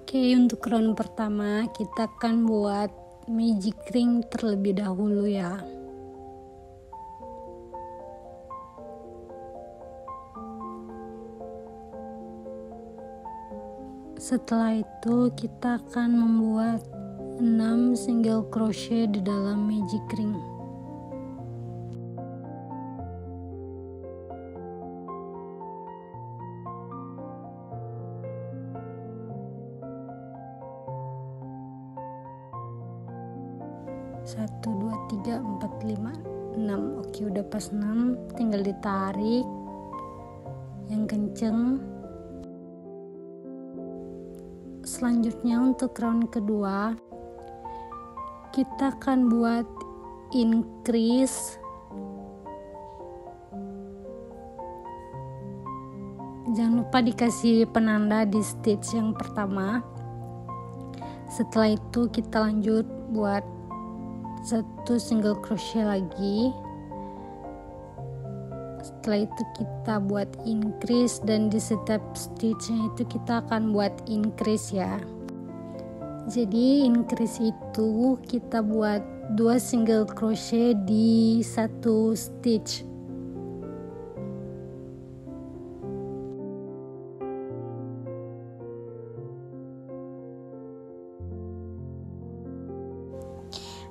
Oke, untuk round pertama kita akan buat magic ring terlebih dahulu ya. Setelah itu kita akan membuat 6 single crochet di dalam magic ring. Satu, dua, tiga, empat, lima, 6. Oke, udah pas 6, tinggal ditarik yang kenceng. Selanjutnya untuk round kedua kita akan buat increase. Jangan lupa dikasih penanda di stitch yang pertama. Setelah itu kita lanjut buat satu single crochet lagi. Setelah itu kita buat increase, dan di setiap stitchnya itu kita akan buat increase ya. Jadi increase itu kita buat 2 single crochet di satu stitch.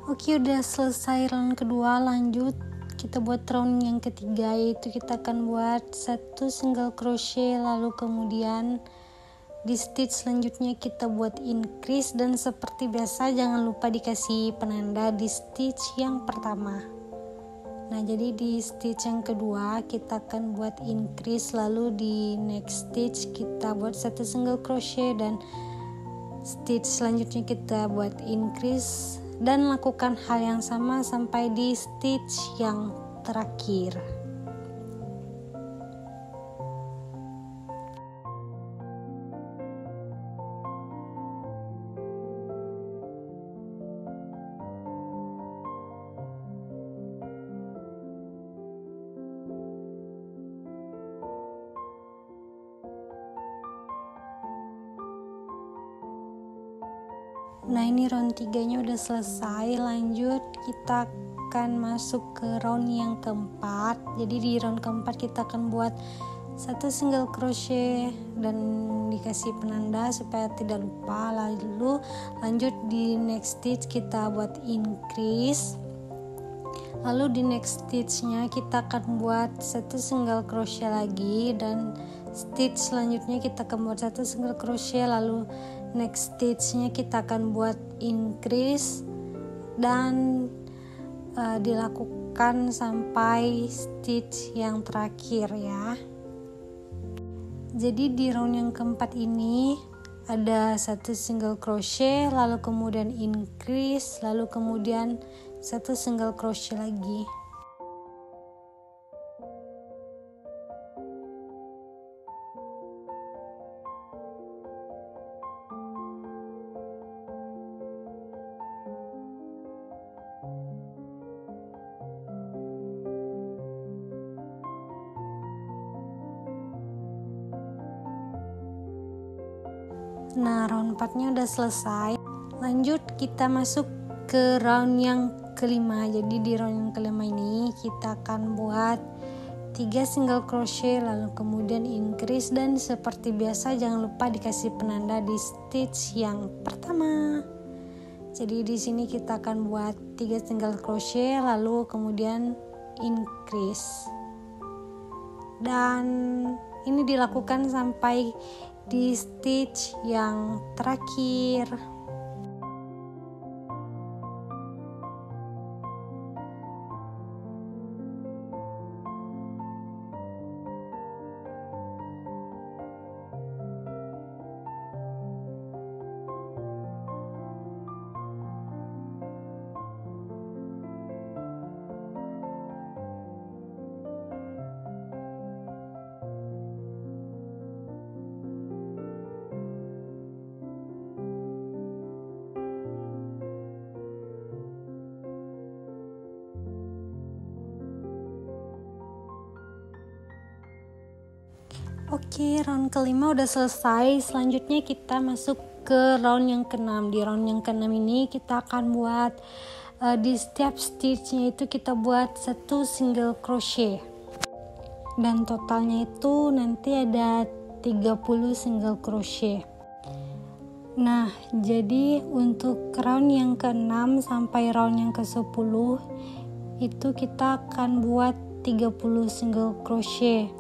Oke, udah selesai round kedua. Lanjut kita buat round yang ketiga, yaitu kita akan buat satu single crochet, lalu kemudian di stitch selanjutnya kita buat increase, dan seperti biasa jangan lupa dikasih penanda di stitch yang pertama. Nah, jadi di stitch yang kedua kita akan buat increase, lalu di next stitch kita buat satu single crochet, dan stitch selanjutnya kita buat increase, dan lakukan hal yang sama sampai di stitch yang terakhir. Nah, ini round 3-nya udah selesai. Lanjut kita akan masuk ke round yang keempat. Jadi di round keempat kita akan buat satu single crochet dan dikasih penanda supaya tidak lupa. Lalu lanjut di next stitch kita buat increase. Lalu di next stitchnya kita akan buat satu single crochet lagi, dan stitch selanjutnya kita akan buat satu single crochet, lalu next stitchnya kita akan buat increase, dan dilakukan sampai stitch yang terakhir ya. Jadi di round yang keempat ini ada satu single crochet, lalu kemudian increase, lalu kemudian satu single crochet lagi. Nah, round 4-nya udah selesai. Lanjut kita masuk ke round yang kelima. Jadi di round yang kelima ini kita akan buat 3 single crochet, lalu kemudian increase, dan seperti biasa jangan lupa dikasih penanda di stitch yang pertama. Jadi di sini kita akan buat 3 single crochet, lalu kemudian increase, dan ini dilakukan sampai di stitch yang terakhir. Oke, round kelima udah selesai. Selanjutnya kita masuk ke round yang ke-6. Di round yang ke-6 ini kita akan buat di setiap stitchnya itu kita buat 1 single crochet, dan totalnya itu nanti ada 30 single crochet. Nah, jadi untuk round yang ke-6 sampai round yang ke-10 itu kita akan buat 30 single crochet.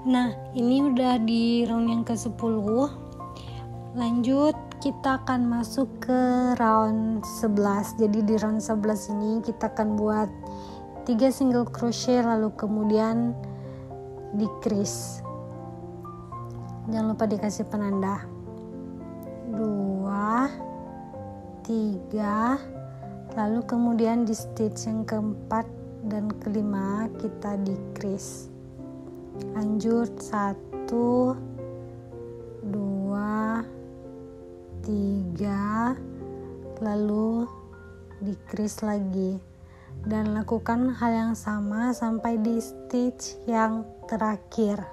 Nah, ini udah di round yang ke-10. Lanjut, kita akan masuk ke round 11. Jadi di round 11 ini kita akan buat 3 single crochet, lalu kemudian decrease. Jangan lupa dikasih penanda. 2, 3, lalu kemudian di stitch yang keempat dan kelima kita decrease. Lanjut 1, 2, 3, lalu decrease lagi, dan lakukan hal yang sama sampai di stitch yang terakhir.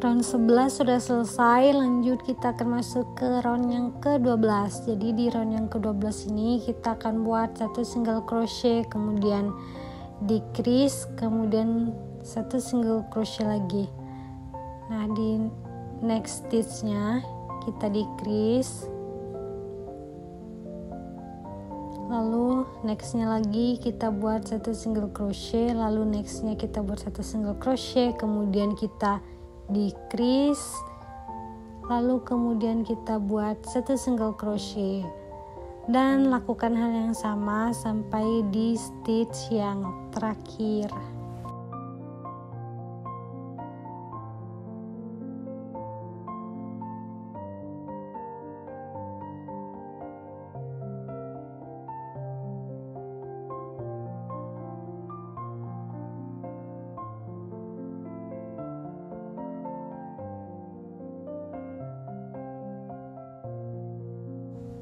Round 11 sudah selesai. Lanjut kita akan masuk ke round yang ke-12. Jadi di round yang ke-12 ini kita akan buat 1 single crochet, kemudian decrease, kemudian 1 single crochet lagi. Nah, di next stitchnya kita decrease, lalu nextnya lagi kita buat 1 single crochet, lalu nextnya kita buat 1 single crochet, kemudian kita decrease, lalu kemudian kita buat 1 single crochet, dan lakukan hal yang sama sampai di stitch yang terakhir.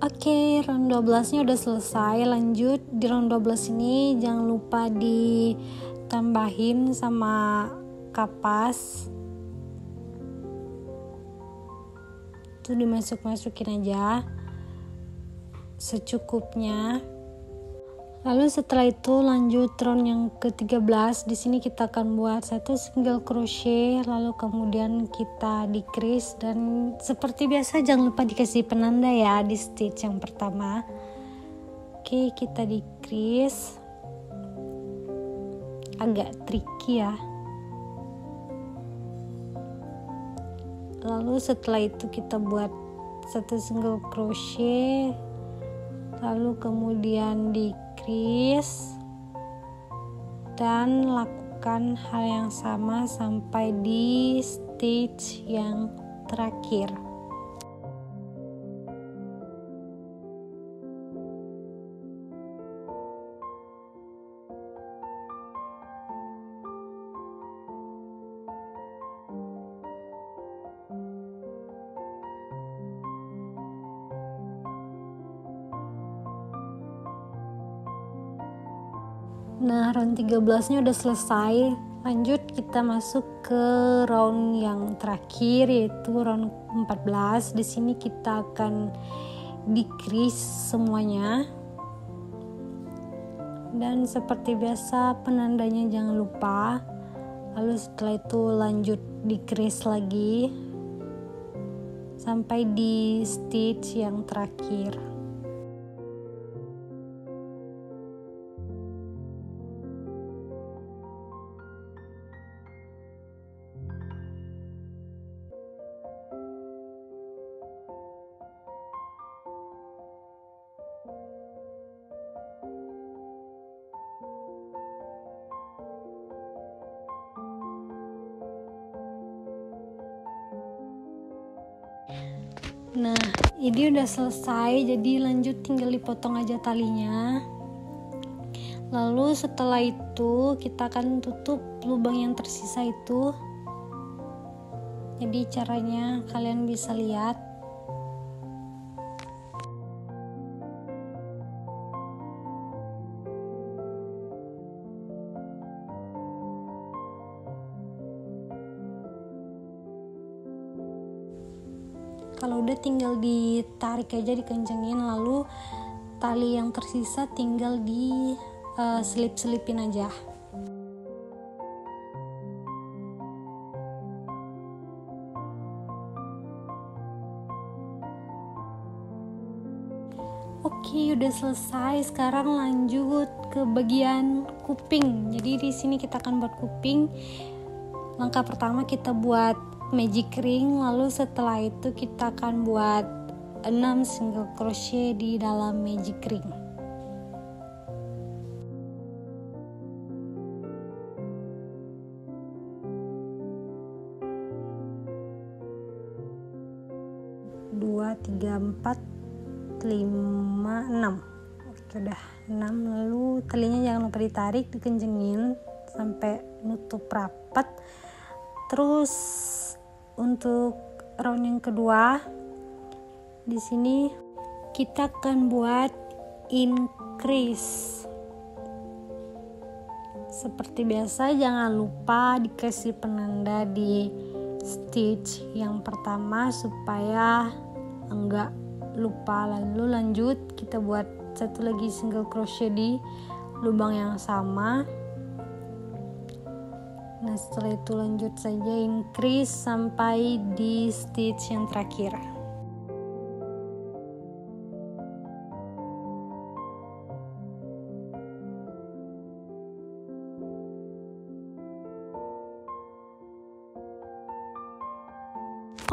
Oke, round 12-nya udah selesai. Lanjut di round 12 ini jangan lupa ditambahin sama kapas. Itu dimasuk-masukin aja secukupnya. Lalu setelah itu lanjut round yang ke-13. Di sini kita akan buat 1 single crochet, lalu kemudian kita decrease, dan seperti biasa jangan lupa dikasih penanda ya di stitch yang pertama. Oke, kita decrease. Agak tricky ya. Lalu setelah itu kita buat 1 single crochet, lalu kemudian decrease, dan lakukan hal yang sama sampai di stitch yang terakhir. Nah, round 13-nya udah selesai. Lanjut kita masuk ke round yang terakhir, yaitu round 14. Di sini kita akan decrease semuanya. Dan seperti biasa penandanya jangan lupa. Lalu setelah itu lanjut decrease lagi sampai di stitch yang terakhir. Nah, ini udah selesai, jadi lanjut tinggal dipotong aja talinya. Lalu setelah itu kita akan tutup lubang yang tersisa itu. Jadi caranya kalian bisa lihat. Kalau udah tinggal ditarik aja, dikencengin, lalu tali yang tersisa tinggal di selip-selipin aja. Oke, udah selesai. Sekarang lanjut ke bagian kuping. Jadi di sini kita akan buat kuping. Langkah pertama kita buat magic ring, lalu setelah itu kita akan buat 6 single crochet di dalam magic ring. Dua, tiga, 4, 5, 6. Oke, udah 6. Lalu talinya jangan lupa ditarik, dikencengin sampai nutup rapat. Terus untuk round yang kedua, di sini kita akan buat increase. Seperti biasa, jangan lupa dikasih penanda di stitch yang pertama supaya enggak lupa. Lalu lanjut kita buat satu lagi single crochet di lubang yang sama. Nah, setelah itu lanjut saja increase sampai di stitch yang terakhir.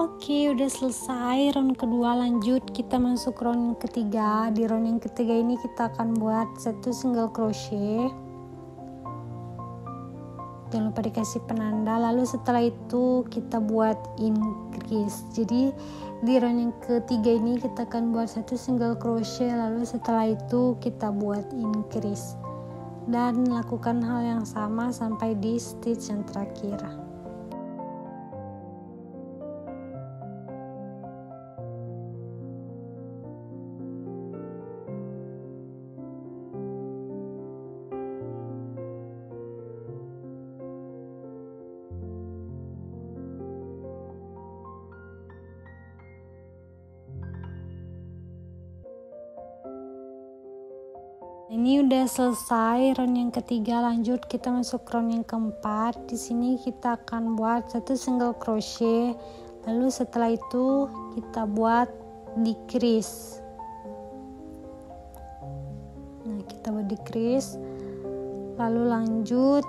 Oke, udah selesai round kedua. Lanjut kita masuk round yang ketiga. Di round yang ketiga ini kita akan buat satu single crochet. Jangan lupa dikasih penanda. Lalu setelah itu kita buat increase. Jadi di round yang ketiga ini kita akan buat satu single crochet, lalu setelah itu kita buat increase, dan lakukan hal yang sama sampai di stitch yang terakhir. Ini udah selesai round yang ketiga. Lanjut kita masuk round yang keempat. Di sini kita akan buat satu single crochet, lalu setelah itu kita buat decrease. Nah, kita buat decrease, lalu lanjut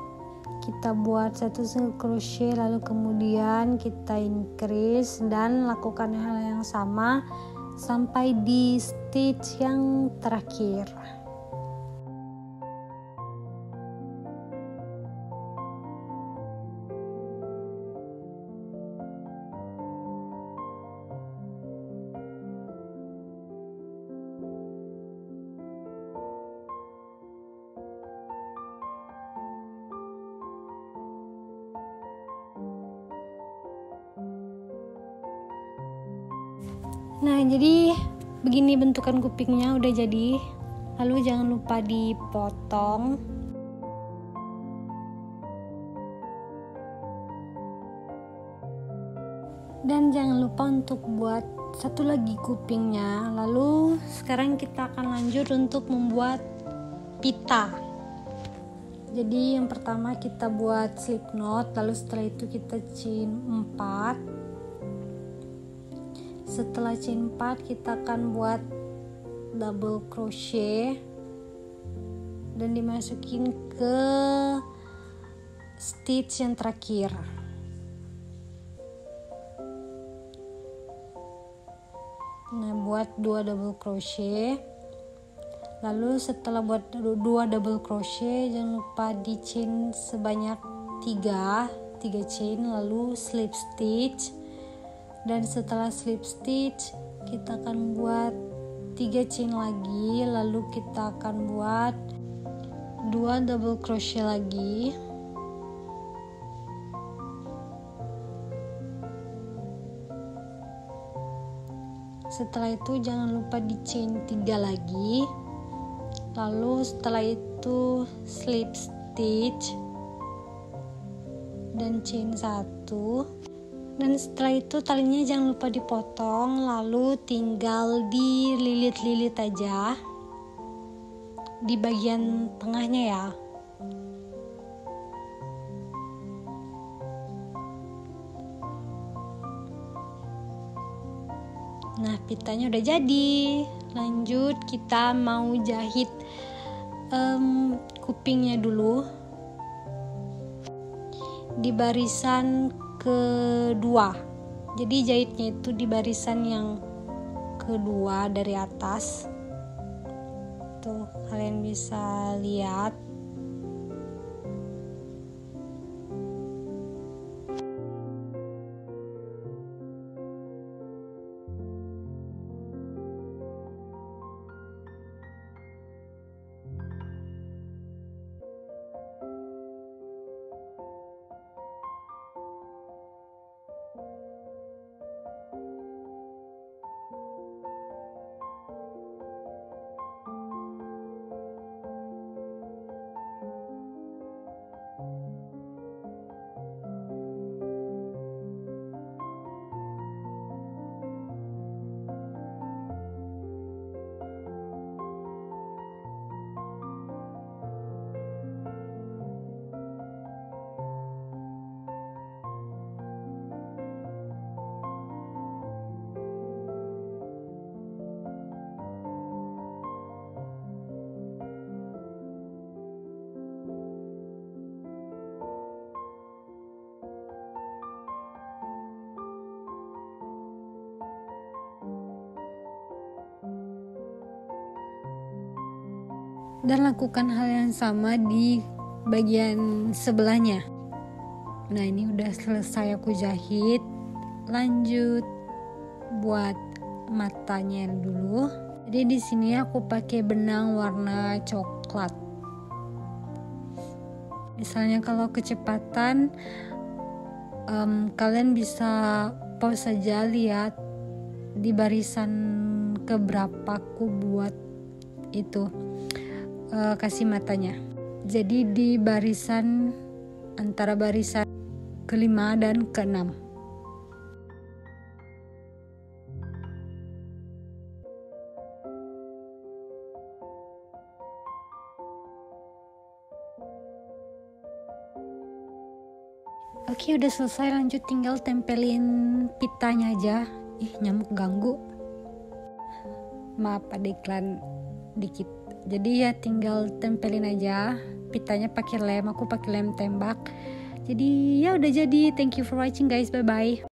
kita buat satu single crochet, lalu kemudian kita increase dan lakukan hal yang sama sampai di stitch yang terakhir. Nah, jadi begini bentukan kupingnya udah jadi. Lalu jangan lupa dipotong. Dan jangan lupa untuk buat satu lagi kupingnya. Lalu sekarang kita akan lanjut untuk membuat pita. Jadi yang pertama kita buat slip knot, lalu setelah itu kita chain 4. Setelah chain 4 kita akan buat double crochet dan dimasukin ke stitch yang terakhir. Nah, buat 2 double crochet. Lalu setelah buat 2 double crochet, jangan lupa di chain sebanyak 3 chain, lalu slip stitch. Dan setelah slip stitch kita akan buat 3 chain lagi, lalu kita akan buat 2 double crochet lagi. Setelah itu jangan lupa di chain 3 lagi, lalu setelah itu slip stitch dan chain 1, dan setelah itu talinya jangan lupa dipotong, lalu tinggal dililit-lilit aja di bagian tengahnya ya. Nah, pitanya udah jadi. Lanjut kita mau jahit kupingnya dulu di barisan kedua. Jadi jahitnya itu di barisan yang kedua dari atas. Tuh, kalian bisa lihat. Dan lakukan hal yang sama di bagian sebelahnya. Nah, ini udah selesai aku jahit. Lanjut buat matanya dulu. Jadi di sini aku pakai benang warna coklat. Misalnya kalau kecepatan, kalian bisa pause saja, lihat di barisan keberapa aku buat itu. Kasih matanya. Jadi di barisan antara barisan ke-5 dan ke-6. Oke, udah selesai. Lanjut tinggal tempelin pitanya aja. Nyamuk ganggu. Maaf, ada iklan dikit. Jadi ya tinggal tempelin aja pitanya pakai lem. Aku pakai lem tembak. Jadi ya udah jadi. Thank you for watching guys. Bye bye.